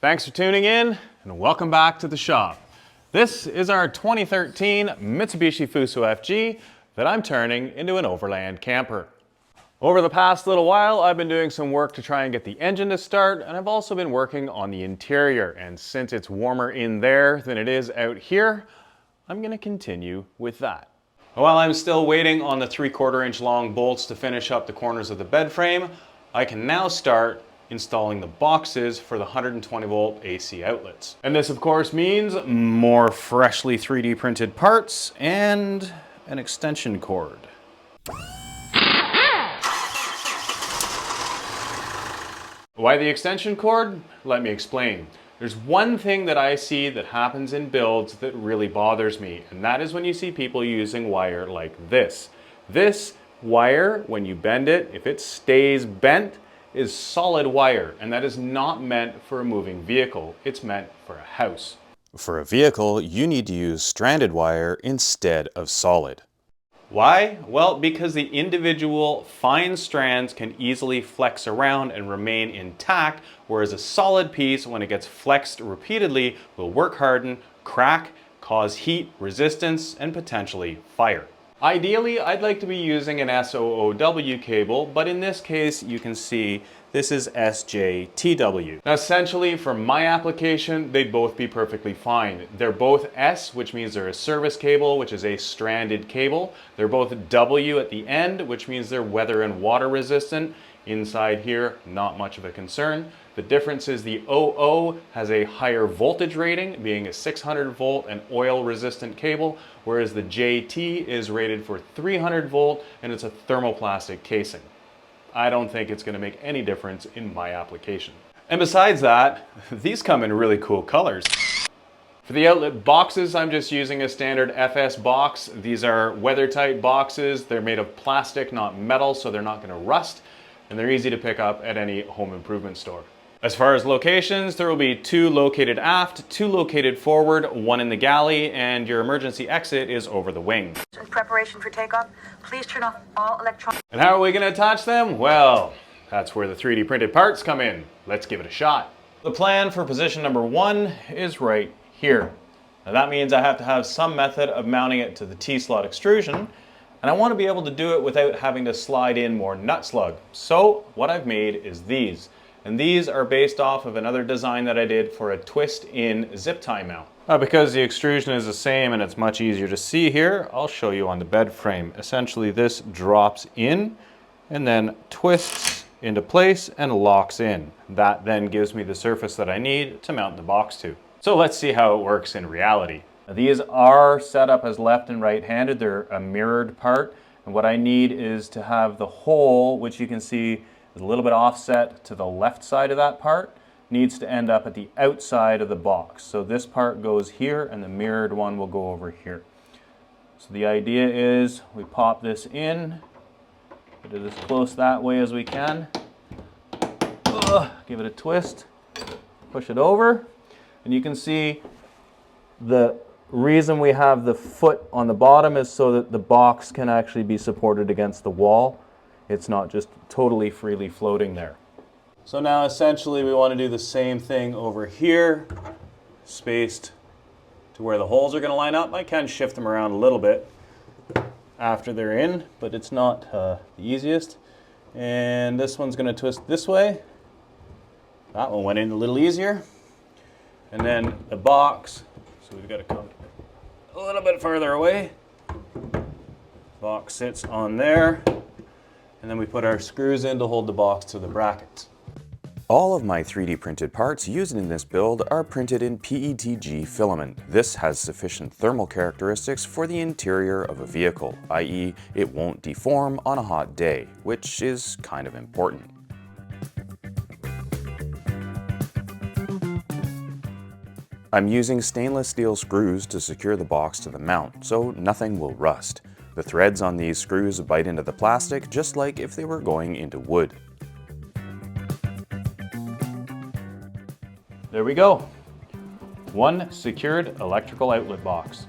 Thanks for tuning in and welcome back to the shop. This is our 2013 Mitsubishi Fuso FG that I'm turning into an overland camper. Over the past little while, I've been doing some work to try and get the engine to start, and I've also been working on the interior. And since it's warmer in there than it is out here, I'm going to continue with that. While I'm still waiting on the 3/4 inch long bolts to finish up the corners of the bed frame, I can now start installing the boxes for the 120 volt AC outlets. And this of course means more freshly 3D printed parts and an extension cord. Why the extension cord? Let me explain. There's one thing that I see that happens in builds that really bothers me, and that is when you see people using wire like this. This wire, when you bend it, if it stays bent, is solid wire, and that is not meant for a moving vehicle. It's meant for a house. For a vehicle, you need to use stranded wire instead of solid. Why? Well, because the individual fine strands can easily flex around and remain intact, whereas a solid piece, when it gets flexed repeatedly, will work harden, crack, cause heat, resistance, and potentially fire. Ideally, I'd like to be using an SOOW cable, but in this case, you can see this is SJTW. Now, essentially, for my application, they'd both be perfectly fine. They're both S, which means they're a service cable, which is a stranded cable. They're both W at the end, which means they're weather and water resistant. Inside here, not much of a concern. The difference is the OO has a higher voltage rating, being a 600 volt and oil resistant cable, whereas the JT is rated for 300 volt and it's a thermoplastic casing. I don't think it's going to make any difference in my application. And besides that, these come in really cool colors. For the outlet boxes, I'm just using a standard FS box. These are weather tight boxes. They're made of plastic, not metal, so they're not going to rust, and they're easy to pick up at any home improvement store. As far as locations, there will be 2 located aft, 2 located forward, 1 in the galley, and your emergency exit is over the wing. In preparation for takeoff, please turn off all electronic. And how are we going to attach them? Well, that's where the 3D printed parts come in. Let's give it a shot. The plan for position number 1 is right here. Now that means I have to have some method of mounting it to the T-slot extrusion, and I want to be able to do it without having to slide in more nut slug. So what I've made is these. And these are based off of another design that I did for a twist-in zip tie mount. Because the extrusion is the same and it's much easier to see here, I'll show you on the bed frame. Essentially, this drops in and then twists into place and locks in. That then gives me the surface that I need to mount the box to. So let's see how it works in reality. Now, these are set up as left and right-handed. They're a mirrored part. And what I need is to have the hole, which you can see is a little bit offset to the left side of that part, needs to end up at the outside of the box. So this part goes here and the mirrored one will go over here. So the idea is we pop this in, get it as close that way as we can, give it a twist, push it over, and you can see the reason we have the foot on the bottom is so that the box can actually be supported against the wall. It's not just totally freely floating there. So now essentially we want to do the same thing over here, spaced to where the holes are going to line up. I can shift them around a little bit after they're in, but it's not the easiest. And this one's going to twist this way. That one went in a little easier. And then the box, so we've got to come a little bit further away. Box sits on there. And then we put our screws in to hold the box to the brackets. All of my 3D printed parts used in this build are printed in PETG filament. This has sufficient thermal characteristics for the interior of a vehicle, i.e. it won't deform on a hot day, which is kind of important. I'm using stainless steel screws to secure the box to the mount, so nothing will rust. The threads on these screws bite into the plastic just like if they were going into wood. There we go. One secured electrical outlet box.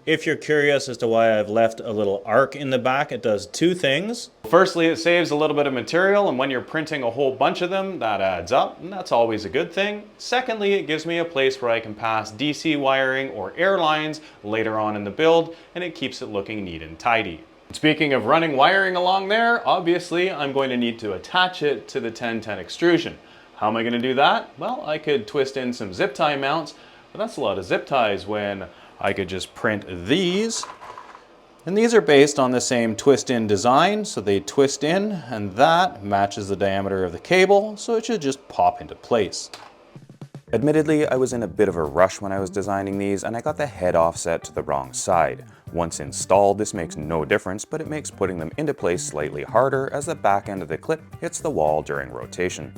If you're curious as to why I've left a little arc in the back, it does two things. Firstly, it saves a little bit of material, and when you're printing a whole bunch of them, that adds up, and that's always a good thing. Secondly, it gives me a place where I can pass DC wiring or air lines later on in the build, and it keeps it looking neat and tidy. Speaking of running wiring along there, obviously I'm going to need to attach it to the 1010 extrusion. How am I going to do that? Well, I could twist in some zip tie mounts, but that's a lot of zip ties when I could just print these. And these are based on the same twist-in design, so they twist in, and that matches the diameter of the cable, so it should just pop into place. Admittedly, I was in a bit of a rush when I was designing these, and I got the head offset to the wrong side. Once installed, this makes no difference, but it makes putting them into place slightly harder as the back end of the clip hits the wall during rotation.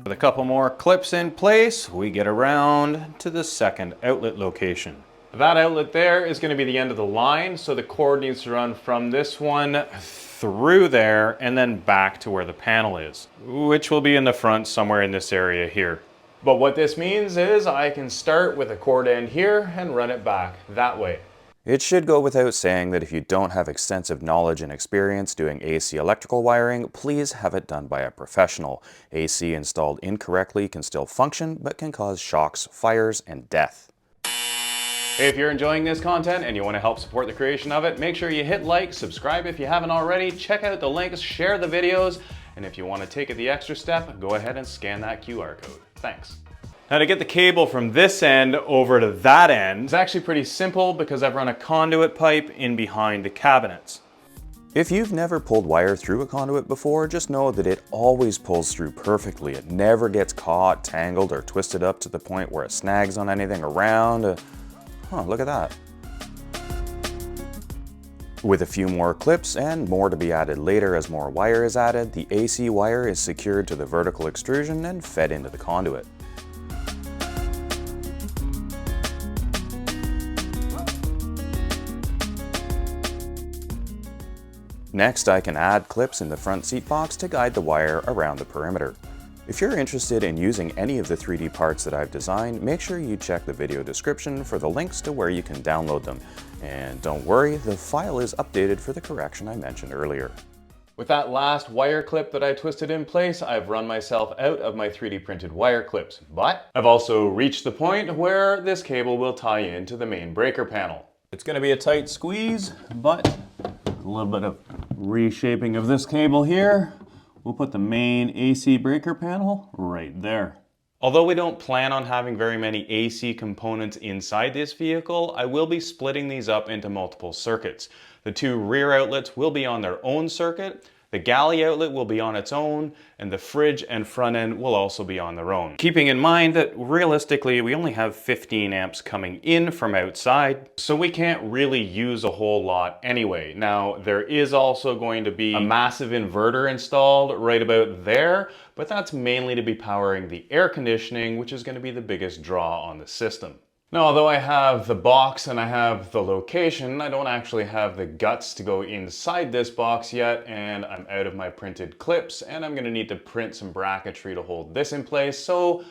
With a couple more clips in place, we get around to the second outlet location. That outlet there is going to be the end of the line, so the cord needs to run from this one through there and then back to where the panel is, which will be in the front somewhere in this area here. But what this means is I can start with a cord end here and run it back that way. It should go without saying that if you don't have extensive knowledge and experience doing AC electrical wiring, please have it done by a professional. AC installed incorrectly can still function, but can cause shocks, fires, and death. If you're enjoying this content and you want to help support the creation of it, make sure you hit like, subscribe if you haven't already, check out the links, share the videos, and if you want to take it the extra step, go ahead and scan that QR code. Thanks. Now to get the cable from this end over to that end, it's actually pretty simple because I've run a conduit pipe in behind the cabinets. If you've never pulled wire through a conduit before, just know that it always pulls through perfectly. It never gets caught, tangled, or twisted up to the point where it snags on anything around. Look at that. With a few more clips and more to be added later as more wire is added, the AC wire is secured to the vertical extrusion and fed into the conduit. Next, I can add clips in the front seat box to guide the wire around the perimeter. If you're interested in using any of the 3D parts that I've designed, make sure you check the video description for the links to where you can download them. And don't worry, the file is updated for the correction I mentioned earlier. With that last wire clip that I twisted in place, I've run myself out of my 3D printed wire clips, but I've also reached the point where this cable will tie into the main breaker panel. It's going to be a tight squeeze, but a little bit of reshaping of this cable here. We'll put the main AC breaker panel right there. Although we don't plan on having very many AC components inside this vehicle, I will be splitting these up into multiple circuits. The two rear outlets will be on their own circuit, the galley outlet will be on its own, and the fridge and front end will also be on their own. Keeping in mind that realistically we only have 15 amps coming in from outside, so we can't really use a whole lot anyway. Now there is also going to be a massive inverter installed right about there, but that's mainly to be powering the air conditioning, which is going to be the biggest draw on the system. Now, although I have the box and I have the location, I don't actually have the guts to go inside this box yet, and I'm out of my printed clips, and I'm gonna need to print some bracketry to hold this in place, so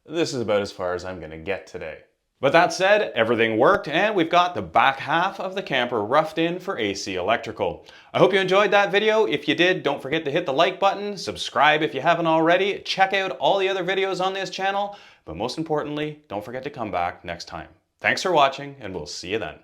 this is about as far as I'm gonna get today. But that said, everything worked, and we've got the back half of the camper roughed in for AC electrical. I hope you enjoyed that video. If you did, don't forget to hit the like button, subscribe if you haven't already, check out all the other videos on this channel, but most importantly, don't forget to come back next time. Thanks for watching, and we'll see you then.